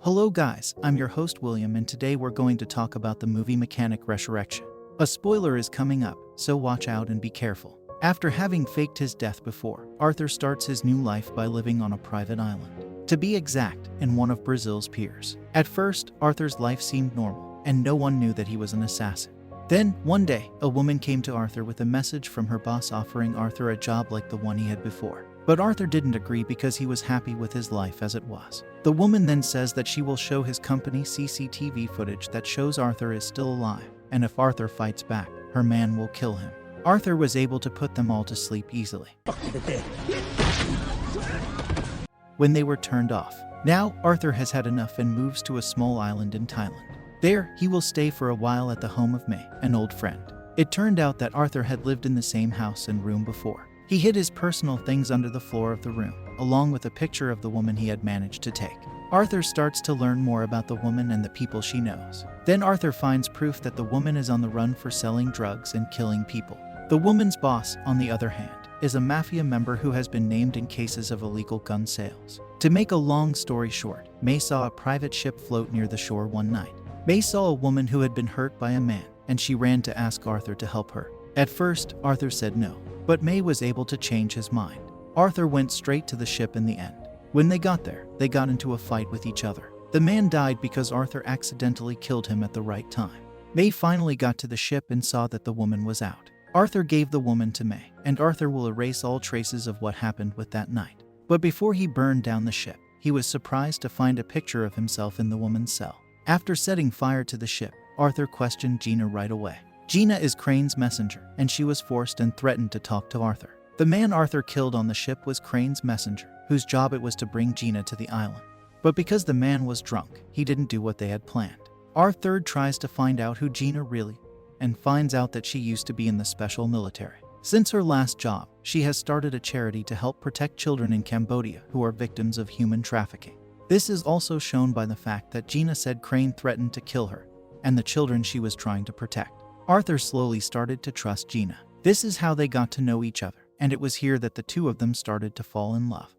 Hello guys, I'm your host William, and today we're going to talk about the movie Mechanic Resurrection. A spoiler is coming up, so watch out and be careful. After having faked his death before, Arthur starts his new life by living on a private island. To be exact, in one of Brazil's piers. At first, Arthur's life seemed normal, and no one knew that he was an assassin. Then, one day, a woman came to Arthur with a message from her boss offering Arthur a job like the one he had before. But Arthur didn't agree because he was happy with his life as it was. The woman then says that she will show his company CCTV footage that shows Arthur is still alive, and if Arthur fights back, her man will kill him. Arthur was able to put them all to sleep easily when they were turned off. Now, Arthur has had enough and moves to a small island in Thailand. There, he will stay for a while at the home of May, an old friend. It turned out that Arthur had lived in the same house and room before. He hid his personal things under the floor of the room, along with a picture of the woman he had managed to take. Arthur starts to learn more about the woman and the people she knows. Then Arthur finds proof that the woman is on the run for selling drugs and killing people. The woman's boss, on the other hand, is a mafia member who has been named in cases of illegal gun sales. To make a long story short, May saw a private ship float near the shore one night. May saw a woman who had been hurt by a man, and she ran to ask Arthur to help her. At first, Arthur said no, but May was able to change his mind. Arthur went straight to the ship in the end. When they got there, they got into a fight with each other. The man died because Arthur accidentally killed him at the right time. May finally got to the ship and saw that the woman was out. Arthur gave the woman to May, and Arthur will erase all traces of what happened with that night. But before he burned down the ship, he was surprised to find a picture of himself in the woman's cell. After setting fire to the ship, Arthur questioned Gina right away. Gina is Crane's messenger, and she was forced and threatened to talk to Arthur. The man Arthur killed on the ship was Crane's messenger, whose job it was to bring Gina to the island. But because the man was drunk, he didn't do what they had planned. Arthur tries to find out who Gina really is, and finds out that she used to be in the special military. Since her last job, she has started a charity to help protect children in Cambodia who are victims of human trafficking. This is also shown by the fact that Gina said Crane threatened to kill her and the children she was trying to protect. Arthur slowly started to trust Gina. This is how they got to know each other, and it was here that the two of them started to fall in love.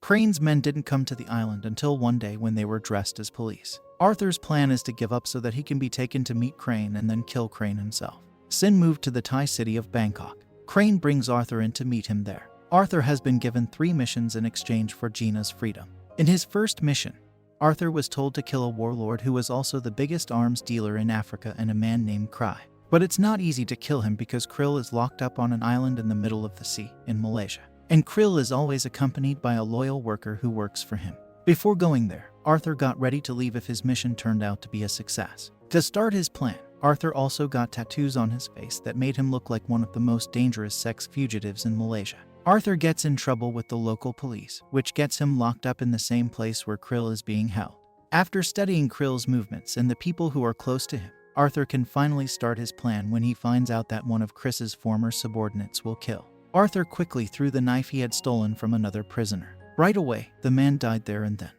Crane's men didn't come to the island until one day when they were dressed as police. Arthur's plan is to give up so that he can be taken to meet Crane and then kill Crane himself. Sin moved to the Thai city of Bangkok. Crane brings Arthur in to meet him there. Arthur has been given 3 missions in exchange for Gina's freedom. In his first mission, Arthur was told to kill a warlord who was also the biggest arms dealer in Africa and a man named Krai. But it's not easy to kill him because Krill is locked up on an island in the middle of the sea in Malaysia. And Krill is always accompanied by a loyal worker who works for him. Before going there, Arthur got ready to leave if his mission turned out to be a success. To start his plan, Arthur also got tattoos on his face that made him look like one of the most dangerous sex fugitives in Malaysia. Arthur gets in trouble with the local police, which gets him locked up in the same place where Krill is being held. After studying Krill's movements and the people who are close to him, Arthur can finally start his plan when he finds out that one of Chris's former subordinates will kill. Arthur quickly threw the knife he had stolen from another prisoner. Right away, the man died there and then.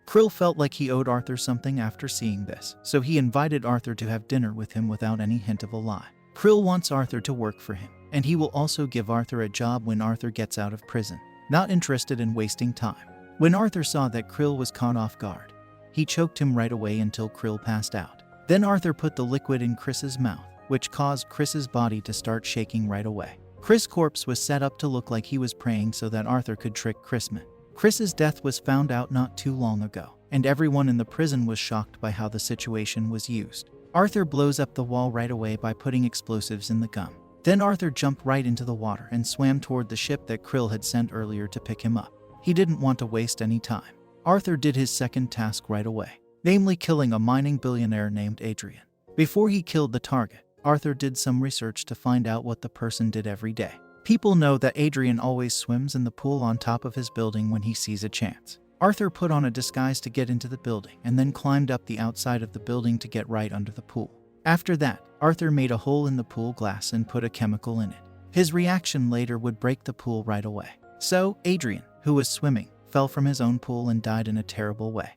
Krill felt like he owed Arthur something after seeing this, so he invited Arthur to have dinner with him without any hint of a lie. Krill wants Arthur to work for him, and he will also give Arthur a job when Arthur gets out of prison. Not interested in wasting time. When Arthur saw that Krill was caught off guard, he choked him right away until Krill passed out. Then Arthur put the liquid in Chris's mouth, which caused Chris's body to start shaking right away. Chris' corpse was set up to look like he was praying so that Arthur could trick Chrisman. Chris's death was found out not too long ago, and everyone in the prison was shocked by how the situation was used. Arthur blows up the wall right away by putting explosives in the gum. Then Arthur jumped right into the water and swam toward the ship that Krill had sent earlier to pick him up. He didn't want to waste any time. Arthur did his second task right away, namely killing a mining billionaire named Adrian. Before he killed the target, Arthur did some research to find out what the person did every day. People know that Adrian always swims in the pool on top of his building when he sees a chance. Arthur put on a disguise to get into the building and then climbed up the outside of the building to get right under the pool. After that, Arthur made a hole in the pool glass and put a chemical in it. His reaction later would break the pool right away. So, Adrian, who was swimming, fell from his own pool and died in a terrible way.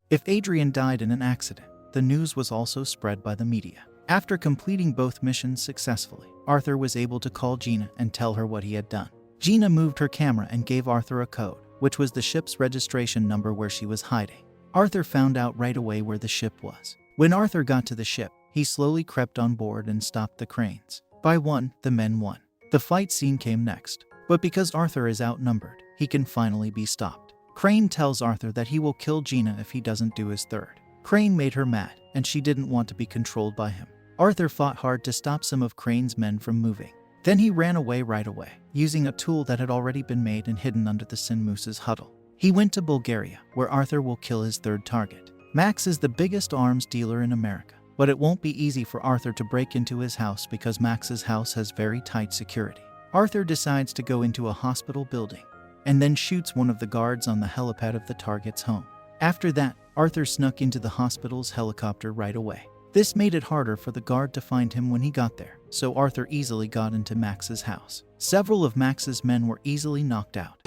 If Adrian died in an accident, the news was also spread by the media. After completing both missions successfully, Arthur was able to call Gina and tell her what he had done. Gina moved her camera and gave Arthur a code, which was the ship's registration number where she was hiding. Arthur found out right away where the ship was. When Arthur got to the ship, he slowly crept on board and stopped the cranes. By one, the men won. The fight scene came next, but because Arthur is outnumbered, he can finally be stopped. Crane tells Arthur that he will kill Gina if he doesn't do his third. Crane made her mad, and she didn't want to be controlled by him. Arthur fought hard to stop some of Crane's men from moving. Then he ran away right away, using a tool that had already been made and hidden under the Sin Moose's huddle. He went to Bulgaria, where Arthur will kill his third target. Max is the biggest arms dealer in America, but it won't be easy for Arthur to break into his house because Max's house has very tight security. Arthur decides to go into a hospital building, and then shoots one of the guards on the helipad of the target's home. After that, Arthur snuck into the hospital's helicopter right away. This made it harder for the guard to find him when he got there, so Arthur easily got into Max's house. Several of Max's men were easily knocked out,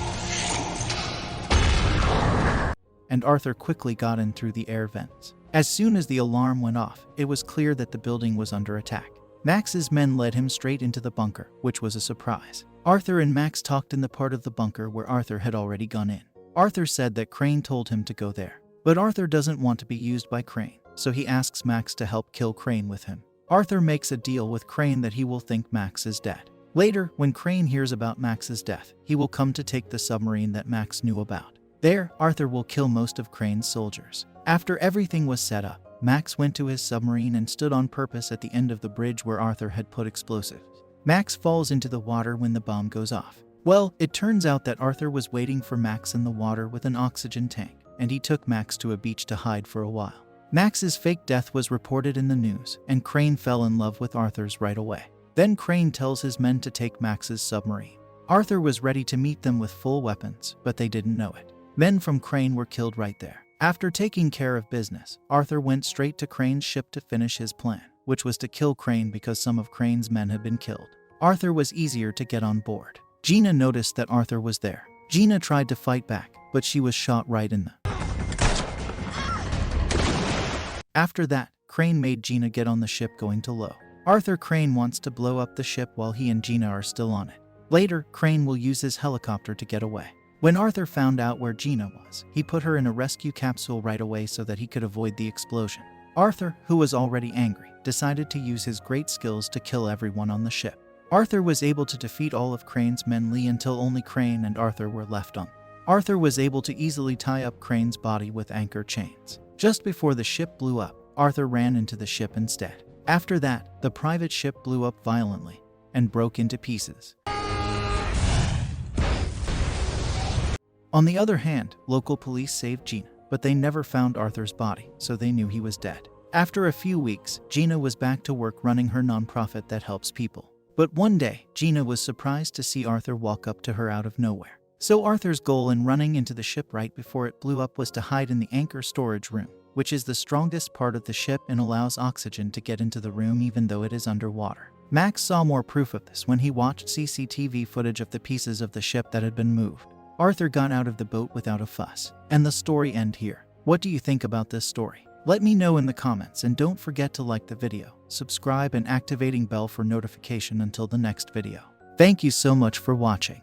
and Arthur quickly got in through the air vents. As soon as the alarm went off, it was clear that the building was under attack. Max's men led him straight into the bunker, which was a surprise. Arthur and Max talked in the part of the bunker where Arthur had already gone in. Arthur said that Crane told him to go there, but Arthur doesn't want to be used by Crane, so he asks Max to help kill Crane with him. Arthur makes a deal with Crane that he will think Max is dead. Later, when Crane hears about Max's death, he will come to take the submarine that Max knew about. There, Arthur will kill most of Crane's soldiers. After everything was set up, Max went to his submarine and stood on purpose at the end of the bridge where Arthur had put explosives. Max falls into the water when the bomb goes off. Well, it turns out that Arthur was waiting for Max in the water with an oxygen tank, and he took Max to a beach to hide for a while. Max's fake death was reported in the news, and Crane fell in love with Arthur's right away. Then Crane tells his men to take Max's submarine. Arthur was ready to meet them with full weapons, but they didn't know it. Men from Crane were killed right there. After taking care of business, Arthur went straight to Crane's ship to finish his plan, which was to kill Crane because some of Crane's men had been killed. Arthur was easier to get on board. Gina noticed that Arthur was there. Gina tried to fight back, but she was shot right in the... After that, Crane made Gina get on the ship going to low. Arthur Crane wants to blow up the ship while he and Gina are still on it. Later, Crane will use his helicopter to get away. When Arthur found out where Gina was, he put her in a rescue capsule right away so that he could avoid the explosion. Arthur, who was already angry, decided to use his great skills to kill everyone on the ship. Arthur was able to defeat all of Crane's men until only Crane and Arthur were left on. Arthur was able to easily tie up Crane's body with anchor chains. Just before the ship blew up, Arthur ran into the ship instead. After that, the private ship blew up violently and broke into pieces. On the other hand, local police saved Gina, but they never found Arthur's body, so they knew he was dead. After a few weeks, Gina was back to work running her nonprofit that helps people. But one day, Gina was surprised to see Arthur walk up to her out of nowhere. So Arthur's goal in running into the ship right before it blew up was to hide in the anchor storage room, which is the strongest part of the ship and allows oxygen to get into the room even though it is underwater. Max saw more proof of this when he watched CCTV footage of the pieces of the ship that had been moved. Arthur got out of the boat without a fuss. And the story ends here. What do you think about this story? Let me know in the comments, and don't forget to like the video, subscribe and activating bell for notification until the next video. Thank you so much for watching.